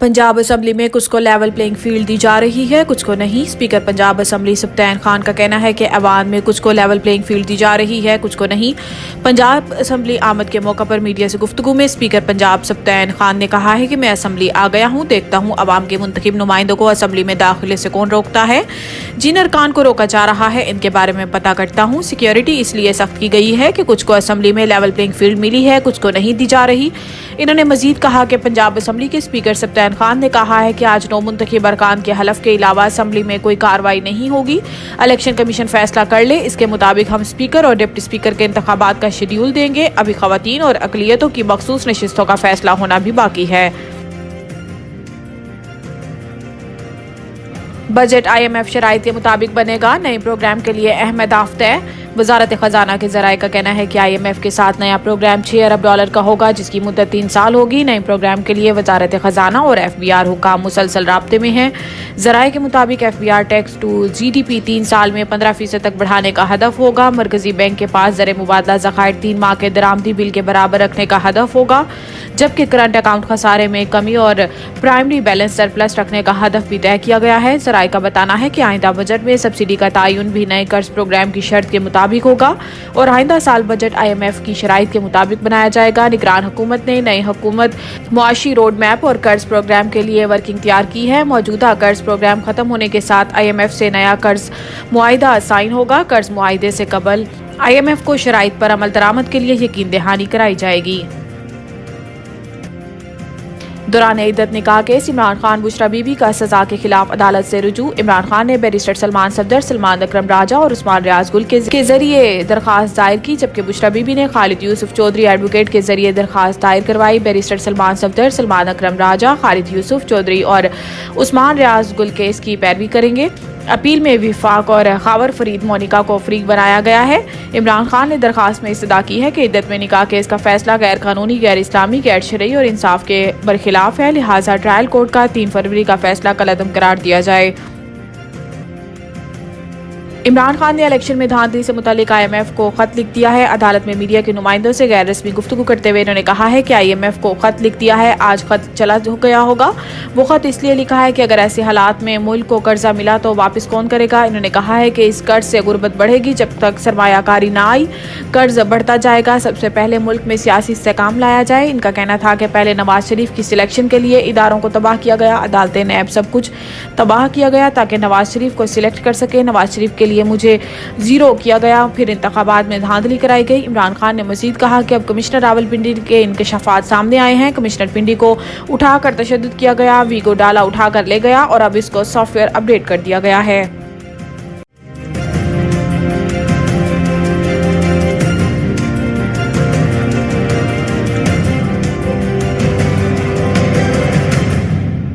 Punjab assembly में कुछ को लेवल प्लेइंग फील्ड दी जा रही है, कुछ को नहीं। स्पीकर पंजाब असम्बली सब्तैन खान का कहना है कि अवान में कुछ को लेवल प्लेइंग फील्ड दी जा रही है, कुछ को नहीं। पंजाब असम्बली आमद के मौका पर मीडिया से गुफ्तगू में स्पीकर पंजाब सब्तैन खान ने कहा है कि मैं असम्बली आ गया हूँ, देखता हूँ अवाम के मुंतखब नुमाइंदों को असम्बली में दाखिले से कौन रोकता है। जिन अरकान को रोका जा रहा है इनके बारे में पता करता हूँ। सिक्योरिटी इसलिए सख्त की गई है कि कुछ को असम्बली में लेवल प्लेइंग फील्ड मिली है, कुछ को नहीं दी जा रही। इन्होंने मजीद कहा कि पंजाब असम्बली के स्पीकर सब्तैन खान ने कहा है कि आज 9 मुंतखब अरकान के हलफ के अलावा असम्बली में कोई कार्रवाई नहीं होगी। इलेक्शन कमीशन फैसला कर ले, इसके मुताबिक हम स्पीकर और डिप्टी स्पीकर के इंतखाबात का शेड्यूल देंगे। अभी खवातीन और अकलियतों की मखसूस नशिस्तों का फैसला होना भी बाकी है। बजट IMF शराइत के मुताबिक बनेगा, नए प्रोग्राम के लिए अहम अहदाफ तय। वजारत खजाना के जराये का कहना है कि IMF के साथ नया प्रोग्राम $6 अरब का होगा, जिसकी मुद्दत 3 साल होगी। नए प्रोग्राम के लिए वजारत खजाना और FBR हुकाम मुसलसल राब्ते में हैं। जराये के मुताबिक FBR टैक्स टू GDP 3 साल में 15% तक बढ़ाने का हदफ होगा। मरकजी बैंक के पास ज़र मुबादला ज़खायर 3 माह के दरामदी बिल के बराबर रखने का हदफ होगा, जबकि करंट अकाउंट खसारे में कमी और प्राइमरी बैलेंस सरप्लस रखने का हदफ भी तय किया गया है। जराये का बताना है कि आइंदा बजट में सब्सिडी का तयन भी नए कर्ज प्रोग्राम की शर्त के मुताबिक होगा और आइंदा साल बजट IMF की शराइत के मुताबिक बनाया जाएगा। निगरान हुकूमत ने नई हुकूमत मुआशी रोड मैप और कर्ज प्रोग्राम के लिए वर्किंग तैयार की है। मौजूदा कर्ज प्रोग्राम खत्म होने के साथ IMF से नया कर्ज मुआहिदा साइन होगा। कर्ज मुआहिदे से कबल IMF को शराइत पर अमल दरामद के लिए यकीन दहानी कराई जाएगी। दौरान इद्दत निकाह केस इमरान खान बुशरा बीबी का सजा के खिलाफ अदालत से रुजू। इमरान खान ने बैरिस्टर सलमान सफदर, सलमान अकरम राजा और उस्मान रियाज गुल के जरिए दरखास्त दायर की, जबकि बुशरा बीबी ने खालिद यूसुफ चौधरी एडवोकेट के जरिए दरखास्त दायर करवाई। बैरिस्टर सलमान सफदर, सलमान अकरम राजा, खालिद यूसुफ चौधरी और उस्मान रियाज गुल केस की पैरवी करेंगे। अपील में विफाक और खावर फरीद मोनिका को फरीक बनाया गया है। इमरान खान ने दरखास्त में इस्तदा की है कि इद्दत में निकाह केस का फैसला गैर कानूनी, गैर इस्लामी, गैर शरई और इंसाफ के बरखिलाफ है, लिहाजा ट्रायल कोर्ट का 3 फरवरी का फैसला कलअदम करार दिया जाए। इमरान खान ने इलेक्शन में धांधली से मुतालिक IMF को खत लिख दिया है। अदालत में मीडिया के नुमाइंदों से गैर रस्मी गुफ्तगू करते हुए इन्होंने कहा है कि IMF को खत लिख दिया है, आज खत चला गया होगा। वो खत इसलिए लिखा है कि अगर ऐसे हालात में मुल्क को कर्जा मिला तो वापस कौन करेगा। इन्होंने कहा है कि इस कर्ज से गुर्बत बढ़ेगी, जब तक सरमायाकारी ना आई कर्ज बढ़ता जाएगा। सबसे पहले मुल्क में सियासी इस्तेकाम लाया जाए। इनका कहना था कि पहले नवाज शरीफ की सिलेक्शन के लिए इदारों को तबाह किया गया, अदालतें ने अब सब कुछ तबाह किया गया ताकि नवाज शरीफ को सिलेक्ट कर सके। नवाज शरीफ के लिए मुझे जीरो किया गया, फिर इंतखाबात में धांधली कराई गई। इमरान खान ने मजीद कहा कि अब कमिश्नर रावलपिंडी के इंकशाफात सामने आए हैं। कमिश्नर पिंडी को उठाकर तशद्दुद किया गया, वीगो डाला उठाकर ले गया और अब इसको सॉफ्टवेयर अपडेट कर दिया गया है।